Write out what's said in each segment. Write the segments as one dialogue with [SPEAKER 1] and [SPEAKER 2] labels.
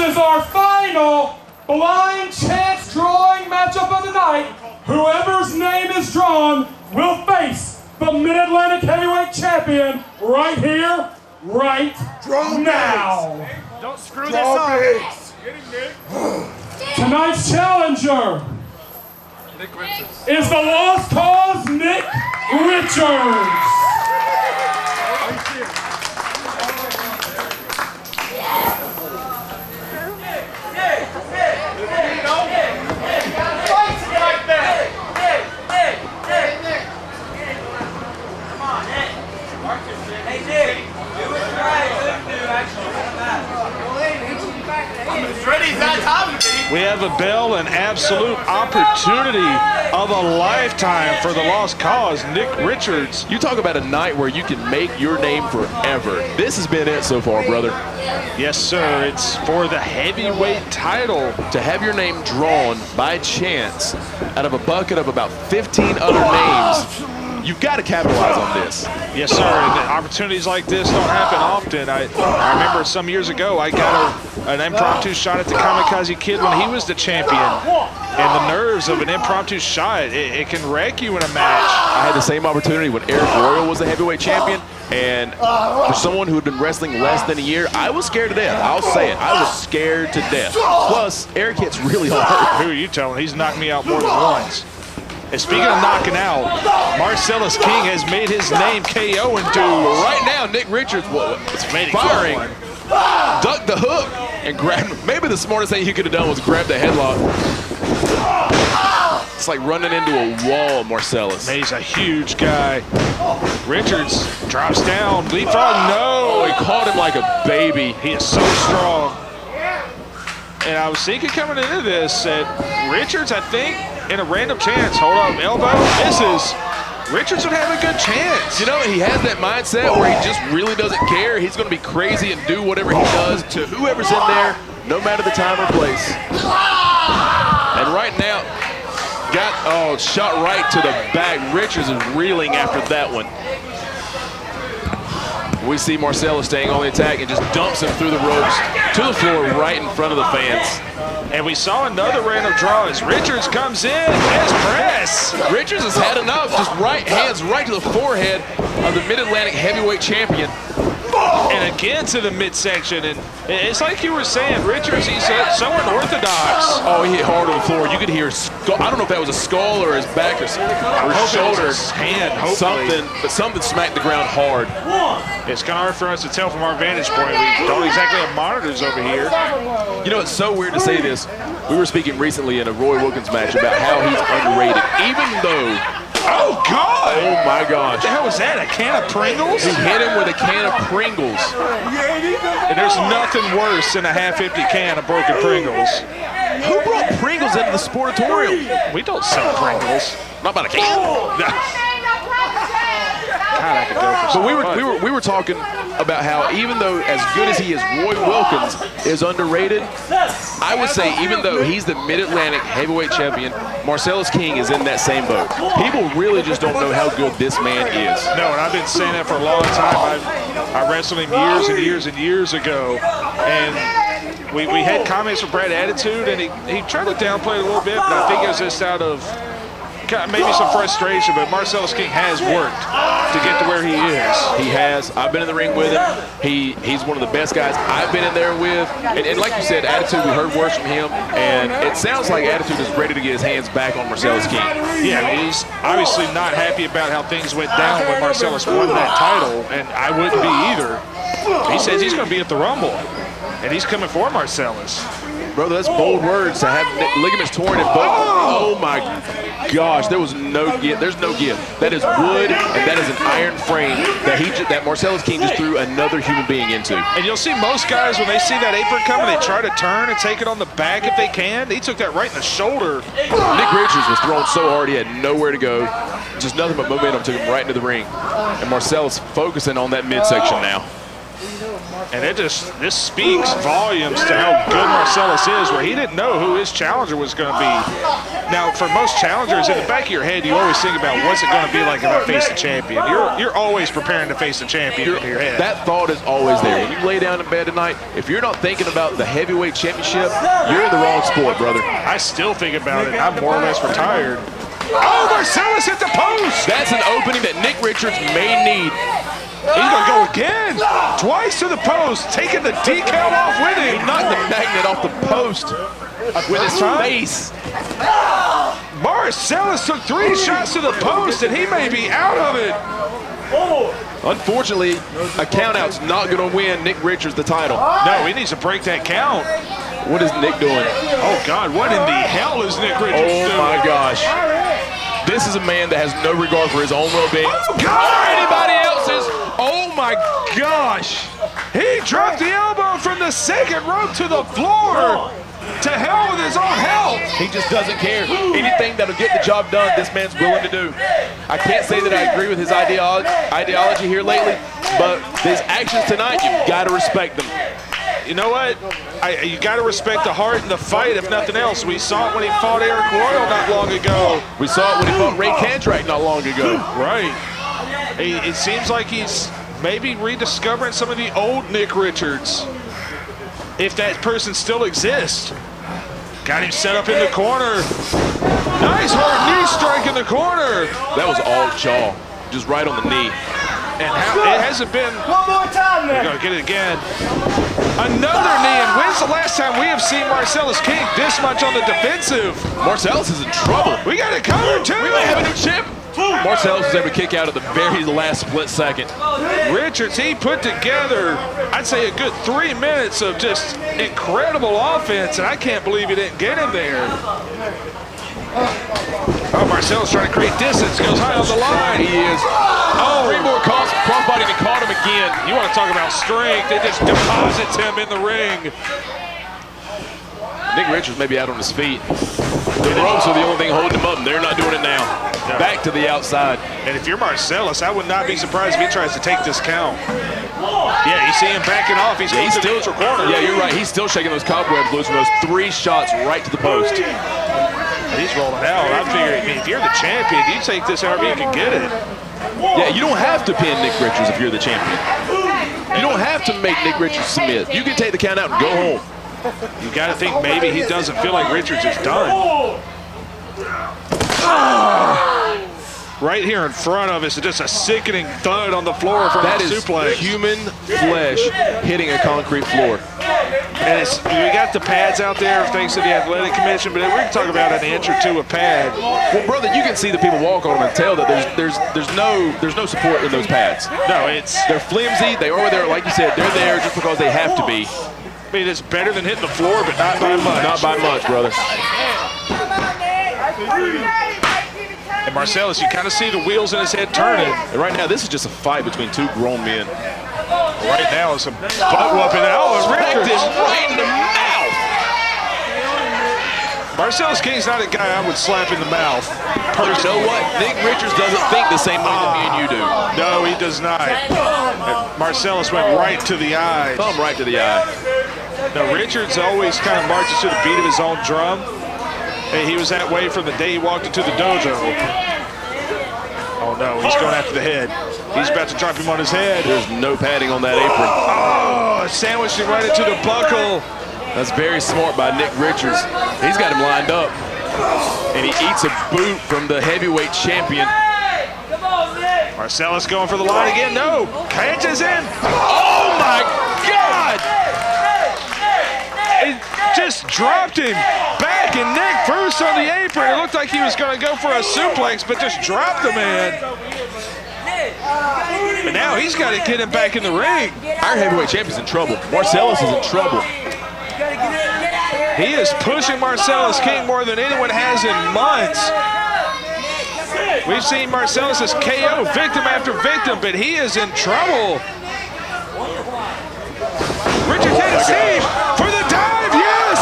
[SPEAKER 1] is our final blind chance drawing matchup of the night. Whoever's name is drawn will face the Mid-Atlantic Heavyweight Champion right here, right now.
[SPEAKER 2] Don't screw this up.
[SPEAKER 1] Tonight's challenger is the Lost Cause Nick Richards.
[SPEAKER 2] We have a bell, an absolute opportunity of a lifetime for the Lost Cause, Nick Richards.
[SPEAKER 3] You talk about a night where you can make your name forever. This has been it so far, brother.
[SPEAKER 2] Yes, sir. It's for the heavyweight title.
[SPEAKER 3] To have your name drawn by chance out of a bucket of about 15 other names, you've got to capitalize on this.
[SPEAKER 2] Yes, sir. And opportunities like this don't happen often. I remember some years ago I got an impromptu shot at the Kamakazi Kid when he was the champion. And the nerves of an impromptu shot, it can wreck you in a match.
[SPEAKER 3] I had the same opportunity when Arik Royal was the heavyweight champion. And for someone who had been wrestling less than a year, I was scared to death. I'll say it. I was scared to death. Plus, Arik hits really hard.
[SPEAKER 2] Who are you telling? He's knocked me out more than once. And speaking of knocking out, Marcellus King has made his name KO into
[SPEAKER 3] right now. Nick Richards was firing, ducked the hook, and grabbed. Maybe the smartest thing he could have done was grab the headlock. It's like running into a wall, Marcellus.
[SPEAKER 2] He's a huge guy. Richards drops down, leapfrog, no!
[SPEAKER 3] He caught him like a baby.
[SPEAKER 2] He is so strong. And I was thinking coming into this that Richards, I think, in a random chance, hold up, elbow, misses. Richards would have a good chance.
[SPEAKER 3] You know, he has that mindset where he just really doesn't care. He's going to be crazy and do whatever he does to whoever's in there, no matter the time or place. And right now, shot right to the back. Richards is reeling after that one. We see Marcellus staying on the attack and just dumps him through the ropes to the floor right in front of the fans.
[SPEAKER 2] And we saw another random draw as Richards comes in, his press.
[SPEAKER 3] Richards has had enough, just hands right to the forehead of the Mid-Atlantic heavyweight champion.
[SPEAKER 2] And again to the midsection, and it's like you were saying, Richards, he's so unorthodox.
[SPEAKER 3] Oh, he hit hard on the floor. You could hear, I don't know if that was a skull or his back or his shoulder,
[SPEAKER 2] his hand,
[SPEAKER 3] but something smacked the ground hard.
[SPEAKER 2] It's kind of hard for us to tell from our vantage point. We don't exactly have monitors over here.
[SPEAKER 3] You know, it's so weird to say this. We were speaking recently in a Roy Wilkins match about how he's underrated, even though.
[SPEAKER 2] Oh, God!
[SPEAKER 3] Oh, my gosh.
[SPEAKER 2] What the hell was that, a can of Pringles?
[SPEAKER 3] He hit him with a can of Pringles.
[SPEAKER 2] And there's nothing worse than a half-empty can of broken Pringles.
[SPEAKER 3] Who brought Pringles into the sportatorium?
[SPEAKER 2] We don't sell Pringles.
[SPEAKER 3] Not about a can.
[SPEAKER 2] God, I could go for
[SPEAKER 3] But we were talking about how even though as good as he is, Roy Wilkins is underrated. I would say even though he's the Mid-Atlantic heavyweight champion, Marcellus King is in that same boat. People really just don't know how good this man is.
[SPEAKER 2] No, and I've been saying that for a long time. I wrestled him years and years and years ago, and we had comments from Brad Attitude, and he tried to downplay it a little bit, but I think it was just out of maybe some frustration, but Marcellus King has worked to get to where he is.
[SPEAKER 3] He has. I've been in the ring with him. He's one of the best guys I've been in there with. And like you said, Attitude, we heard words from him, and it sounds like Attitude is ready to get his hands back on Marcellus King.
[SPEAKER 2] Yeah, he's obviously not happy about how things went down when Marcellus won that title, and I wouldn't be either. He says he's going to be at the Rumble, and he's coming for Marcellus.
[SPEAKER 3] Brother, that's bold words to have ligaments torn in both. Oh my gosh, there's no give. That is wood, and that is an iron frame that Marcellus King just threw another human being into.
[SPEAKER 2] And you'll see most guys, when they see that apron coming, they try to turn and take it on the back if they can. He took that right in the shoulder.
[SPEAKER 3] Nick Richards was thrown so hard he had nowhere to go. Just nothing but momentum took him right into the ring. And Marcellus focusing on that midsection now.
[SPEAKER 2] And this speaks volumes to how good Marcellus is, where he didn't know who his challenger was going to be. Now, for most challengers, in the back of your head, you always think about what's it going to be like if I face the champion. You're always preparing to face the champion in your head.
[SPEAKER 3] That thought is always there. When you lay down in bed tonight, if you're not thinking about the heavyweight championship, you're in the wrong sport, brother.
[SPEAKER 2] I still think about it. I'm more or less retired. Oh, Marcellus hit the post!
[SPEAKER 3] That's an opening that Nick Richards may need.
[SPEAKER 2] He's gonna go again. Twice to the post, taking the decal off with him.
[SPEAKER 3] He knocked the magnet off the post with his face.
[SPEAKER 2] Marcellus took 3 shots to the post, and he may be out of it.
[SPEAKER 3] Unfortunately, a countout's not gonna win Nick Richards the title.
[SPEAKER 2] No, he needs to break that count.
[SPEAKER 3] What is Nick doing?
[SPEAKER 2] Oh, God, what in the hell is Nick Richards doing?
[SPEAKER 3] Oh, my gosh. This is a man that has no regard for his own well-being
[SPEAKER 2] Oh, God!
[SPEAKER 3] or anybody else's.
[SPEAKER 2] Oh, my gosh. He dropped the elbow from the second rope to the floor. To hell with his own health.
[SPEAKER 3] He just doesn't care. Anything that'll get the job done, this man's willing to do. I can't say that I agree with his ideology here lately, but his actions tonight, you've got to respect them.
[SPEAKER 2] You know what? You got to respect the heart and the fight, if nothing else. We saw it when he fought Arik Royal not long ago.
[SPEAKER 3] We saw it when he fought Ric Converse not long ago.
[SPEAKER 2] Right. It seems like he's maybe rediscovering some of the old Nick Richards, if that person still exists. Got him set up in the corner. Nice hard knee strike in the corner.
[SPEAKER 3] That was all jaw, just right on the knee.
[SPEAKER 2] And it hasn't been.
[SPEAKER 1] One more time,
[SPEAKER 2] We're going to get it again. Another knee, and when's the last time we have seen Marcellus King this much on the defensive?
[SPEAKER 3] Marcellus is in trouble.
[SPEAKER 2] We got it covered, too.
[SPEAKER 3] We may have a new champ. Marcellus was able to kick out at the very last split second.
[SPEAKER 2] Richards, he put together, I'd say, a good 3 minutes of just incredible offense, and I can't believe he didn't get him there. Oh, Marcellus trying to create distance, goes high on the line.
[SPEAKER 3] He is. Oh, 3 more crossbody, and he caught him again.
[SPEAKER 2] You want to talk about strength, it just deposits him in the ring.
[SPEAKER 3] Nick Richards may be out on his feet. The ropes are the only thing holding him up, and they're not doing it now.
[SPEAKER 2] No.
[SPEAKER 3] Back to the outside.
[SPEAKER 2] And if you're Marcellus, I would not be surprised if he tries to take this count. Yeah, you see him backing off. He's going to the neutral corner.
[SPEAKER 3] Yeah, you're right. He's still shaking those cobwebs loose from those 3 shots right to the post.
[SPEAKER 2] He's rolling out. I'm figuring, if you're the champion, you take this however you can get it.
[SPEAKER 3] Yeah, you don't have to pin Nick Richards if you're the champion. You don't have to make Nick Richards submit. You can take the count out and go home.
[SPEAKER 2] You got to think maybe he doesn't feel like Richards is done. Right here in front of us, just a sickening thud on the floor from
[SPEAKER 3] that
[SPEAKER 2] the
[SPEAKER 3] is
[SPEAKER 2] suplex.
[SPEAKER 3] Human flesh hitting a concrete floor.
[SPEAKER 2] And we got the pads out there thanks to the Athletic Commission, but we can talk about an inch or two of pad.
[SPEAKER 3] Well, brother, you can see the people walk on them and tell that there's no support in those pads.
[SPEAKER 2] No,
[SPEAKER 3] they're flimsy. They are there, like you said, they're there just because they have to be.
[SPEAKER 2] I mean, it's better than hitting the floor, but not by much.
[SPEAKER 3] Not by much, brother.
[SPEAKER 2] And Marcellus, you kind of see the wheels in his head turning.
[SPEAKER 3] And right now, this is just a fight between 2 grown men.
[SPEAKER 2] Right now, it's some butt whooping. Oh, and Richards
[SPEAKER 3] right in the mouth.
[SPEAKER 2] Marcellus King's not a guy I would slap in the mouth.
[SPEAKER 3] You know what? Nick Richards doesn't think the same way that me and you do.
[SPEAKER 2] No, he does not. And Marcellus went right to the eye.
[SPEAKER 3] Thumb right to the eye.
[SPEAKER 2] Now, Richards always kind of marches to the beat of his own drum. And he was that way from the day he walked into the dojo. Oh, no, he's going after the head. He's about to drop him on his head.
[SPEAKER 3] There's no padding on that apron.
[SPEAKER 2] Oh, sandwiched him right into the buckle.
[SPEAKER 3] That's very smart by Nick Richards. He's got him lined up. And he eats a boot from the heavyweight champion.
[SPEAKER 2] Marcellus going for the line again. No. Catches in. Oh, my God. It just dropped him back and neck first on the apron. It looked like he was going to go for a suplex, but just dropped the man. But now he's got to get him back in the ring.
[SPEAKER 3] Our heavyweight champion's in trouble. Marcellus is in trouble.
[SPEAKER 2] He is pushing Marcellus King more than anyone has in months. We've seen Marcellus as KO victim after victim, but he is in trouble. Richard hit his team for the dive, yes!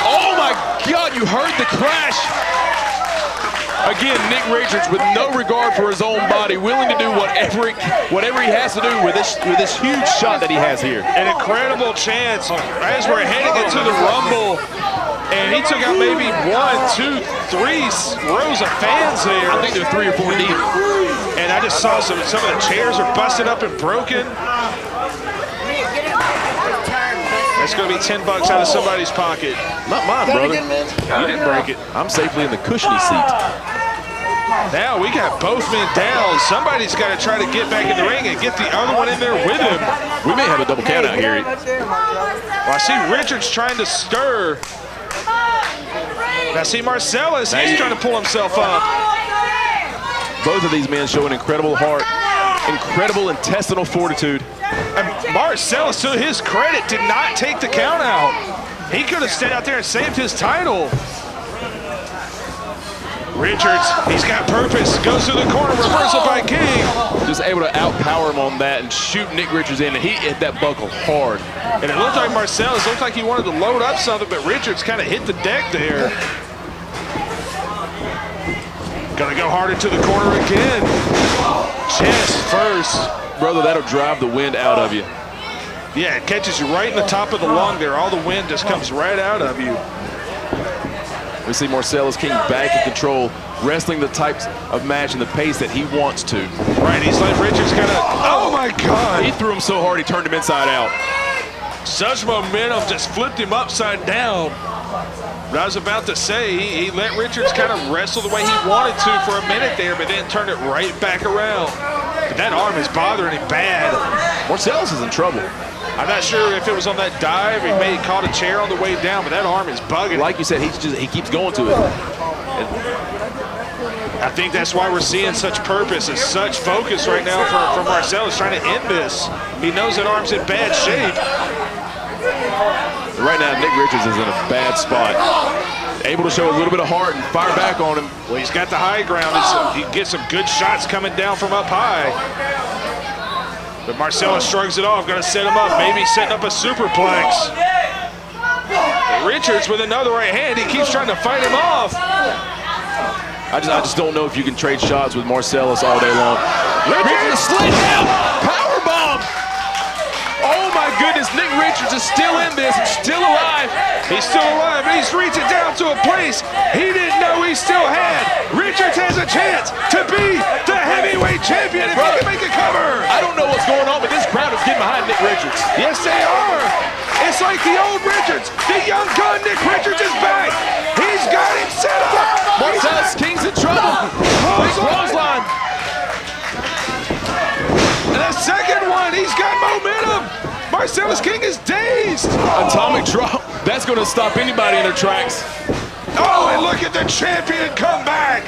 [SPEAKER 3] Oh my God, you heard the crash. Again, Nick Richards with no regard for his own body, willing to do whatever he has to do with this huge shot that he has here.
[SPEAKER 2] An incredible chance as we're heading into the Rumble. And he took out maybe 1, 2, 3 rows of fans there.
[SPEAKER 3] I think they're 3 or 4 deep.
[SPEAKER 2] And I just saw some of the chairs are busted up and broken. That's going to be $10 out of somebody's pocket.
[SPEAKER 3] Not mine, brother.
[SPEAKER 2] You didn't break it.
[SPEAKER 3] I'm safely in the cushiony seat.
[SPEAKER 2] Now we got both men down. Somebody's got to try to get back in the ring and get the other one in there with him.
[SPEAKER 3] We may have a double count out here.
[SPEAKER 2] Well, I see Richards trying to stir. Now see Marcellus, he's trying to pull himself up.
[SPEAKER 3] Both of these men show an incredible heart, incredible intestinal fortitude.
[SPEAKER 2] And Marcellus, to his credit, did not take the count out. He could have stayed out there and saved his title. Richards, he's got purpose, goes to the corner, reversal by King.
[SPEAKER 3] Just able to outpower him on that and shoot Nick Richards in, and he hit that buckle hard.
[SPEAKER 2] And it looked like Marcellus, looked like he wanted to load up something, but Richards kind of hit the deck there. Gonna go harder to the corner again. Chest first.
[SPEAKER 3] Brother, that'll drive the wind out of you.
[SPEAKER 2] Yeah, it catches you right in the top of the lung there. All the wind just comes right out of you.
[SPEAKER 3] We see Marcellus King back in control, wrestling the types of match and the pace that he wants to.
[SPEAKER 2] Right, he's let Richards kind of, oh my God.
[SPEAKER 3] He threw him so hard he turned him inside out.
[SPEAKER 2] Such momentum just flipped him upside down. But I was about to say, he let Richards kind of wrestle the way he wanted to for a minute there, but then turned it right back around. But that arm is bothering him bad.
[SPEAKER 3] Marcellus is in trouble.
[SPEAKER 2] I'm not sure if it was on that dive, he may have caught a chair on the way down, but that arm is bugging.
[SPEAKER 3] Like you said, he keeps going to it.
[SPEAKER 2] I think that's why we're seeing such purpose and such focus right now for Marcellus trying to end this. He knows that arm's in bad shape.
[SPEAKER 3] Right now, Nick Richards is in a bad spot. Able to show a little bit of heart and fire back on him.
[SPEAKER 2] Well, he's got the high ground. He gets some good shots coming down from up high. But Marcellus shrugs it off, gonna set him up, maybe setting up a superplex. Richards with another right hand, he keeps trying to fight him off.
[SPEAKER 3] I just don't know if you can trade shots with Marcellus all day long. Richards slid down, powerbomb. Oh my goodness, Nick Richards is still in this, he's still alive.
[SPEAKER 2] He's still alive, and he's reaching down to a place he didn't know he still had. Richards has a chance to be the heavyweight champion if he can make a cover.
[SPEAKER 3] I don't know what's going on, but this crowd is getting behind Nick Richards.
[SPEAKER 2] Yes, they are. It's like the old Richards. The young gun Nick Richards is back. He's got him set up.
[SPEAKER 3] Marcellus King's in trouble. Big clothesline.
[SPEAKER 2] And the second one, he's got momentum. Marcellus King is dazed.
[SPEAKER 3] Atomic drop. That's going to stop anybody in their tracks.
[SPEAKER 2] Oh, and look at the champion come back.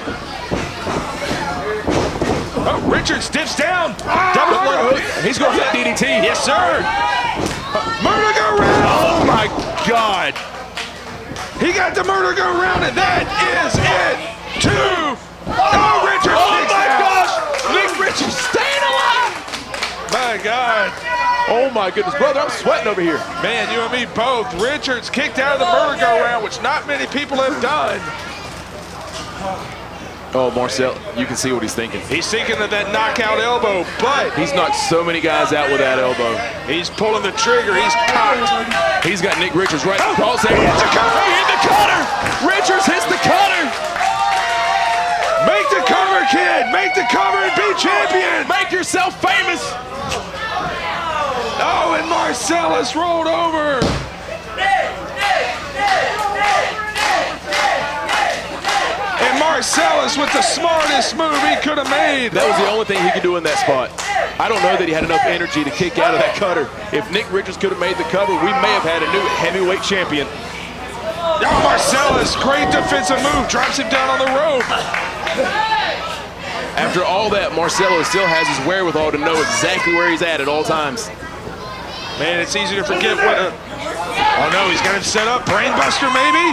[SPEAKER 2] Oh, Richards dips down. Double underhook.
[SPEAKER 3] He's going for that DDT.
[SPEAKER 2] Yes, sir. Murder go round.
[SPEAKER 3] Oh, my God.
[SPEAKER 2] He got the murder go round, and that is it. 2. Oh, Richards.
[SPEAKER 3] Oh, my gosh. Nick Richards staying alive.
[SPEAKER 2] My God.
[SPEAKER 3] Oh, my goodness. Brother, I'm sweating over here.
[SPEAKER 2] Man, you and me both. Richards kicked out of the murder go round, which not many people have done.
[SPEAKER 3] Oh, Marcel, you can see what he's thinking.
[SPEAKER 2] He's thinking of that knockout elbow, but
[SPEAKER 3] he's knocked so many guys out with that elbow.
[SPEAKER 2] He's pulling the trigger. He's cocked.
[SPEAKER 3] He's got Nick Richards right across there.
[SPEAKER 2] He hits the cover.
[SPEAKER 3] He hit the cutter. Richards hits the cutter.
[SPEAKER 2] Make the cover, kid. Make the cover and be champion.
[SPEAKER 3] Make yourself famous.
[SPEAKER 2] Oh, and Marcellus rolled over. And Marcellus with the smartest move he could have made.
[SPEAKER 3] That was the only thing he could do in that spot. I don't know that he had enough energy to kick out of that cutter. If Nick Richards could have made the cover, we may have had a new heavyweight champion.
[SPEAKER 2] Oh, Marcellus, great defensive move. Drops him down on the rope.
[SPEAKER 3] After all that, Marcellus still has his wherewithal to know exactly where he's at all times.
[SPEAKER 2] Man, it's easy to forget what oh no, he's got him set up. Brainbuster, maybe?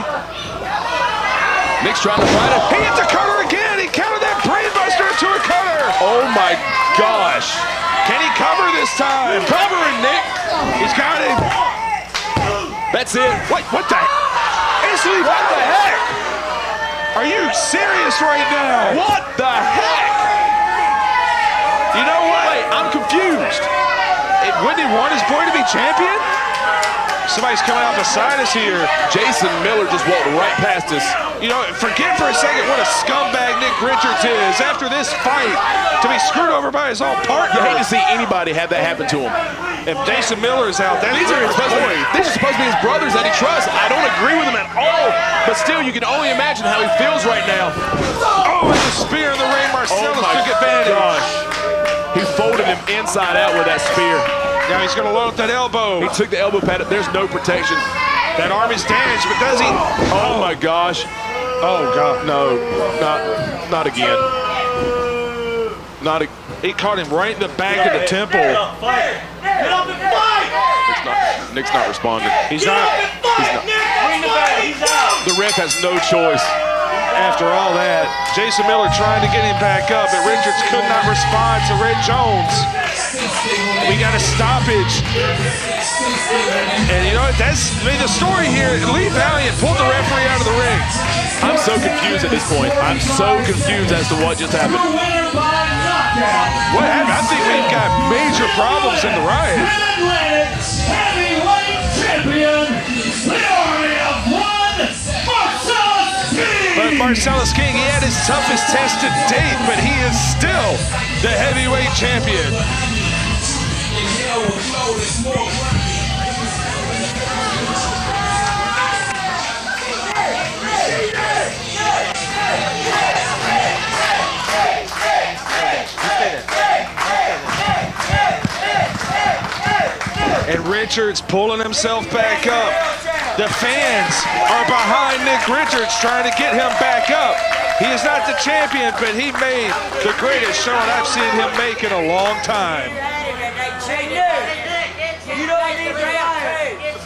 [SPEAKER 3] Nick's trying to fight it.
[SPEAKER 2] He hit the cutter again. He countered that brainbuster to a cutter.
[SPEAKER 3] Oh my gosh.
[SPEAKER 2] Can he cover this time?
[SPEAKER 3] Covering, Nick.
[SPEAKER 2] He's got him.
[SPEAKER 3] That's it.
[SPEAKER 2] What the? Instantly,
[SPEAKER 3] what the heck?
[SPEAKER 2] Are you serious right now?
[SPEAKER 3] What the heck?
[SPEAKER 2] You know what?
[SPEAKER 3] Wait, I'm confused.
[SPEAKER 2] Wouldn't he want his boy to be champion? Somebody's coming out beside us here.
[SPEAKER 3] Jason Miller just walked right past us.
[SPEAKER 2] You know, forget for a second what a scumbag Nick Richards is after this fight to be screwed over by his own partner.
[SPEAKER 3] You hate to see anybody have that happen to him.
[SPEAKER 2] If Jason Miller is out,
[SPEAKER 3] These are supposed to be his brothers that he trusts. I don't agree with him at all, but still, you can only imagine how he feels right now.
[SPEAKER 2] Oh, and the spear in the ring. Marcellus took advantage.
[SPEAKER 3] Gosh. He folded him inside out with that spear.
[SPEAKER 2] Now he's going to load up that elbow.
[SPEAKER 3] He took the elbow pad. There's no protection.
[SPEAKER 2] That arm is damaged, but does he?
[SPEAKER 3] Oh my gosh.
[SPEAKER 2] Oh God.
[SPEAKER 3] No, not again.
[SPEAKER 2] He caught him right in the back of the temple.
[SPEAKER 4] Get up and fight!
[SPEAKER 3] Nick's not responding.
[SPEAKER 2] He's not.
[SPEAKER 4] Bring the bag, he's out.
[SPEAKER 3] The ref has no choice.
[SPEAKER 2] After all that, Jason Miller trying to get him back up, but Richards could not respond to Red Jones. We got a stoppage. And you know what, the story here, Lee Valiant pulled the referee out of the ring.
[SPEAKER 3] I'm so confused at this point. I'm so confused as to what just happened.
[SPEAKER 2] What happened? I think we've got major problems in the riot.
[SPEAKER 4] Mid-Atlantic heavyweight champion, the Army of One, Marcellus King.
[SPEAKER 2] But Marcellus King, he had his toughest test to date, but he is still the heavyweight champion. And Richards pulling himself back up. The fans are behind Nick Richards trying to get him back up. He is not the champion, but he made the greatest showing I've seen him make in a long time.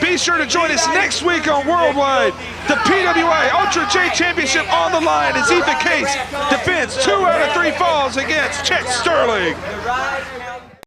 [SPEAKER 2] Be sure to join us next week on Worldwide. The PWI Ultra J Championship on the line as Ethan Case defends 2 out of 3 falls against Chet Sterling.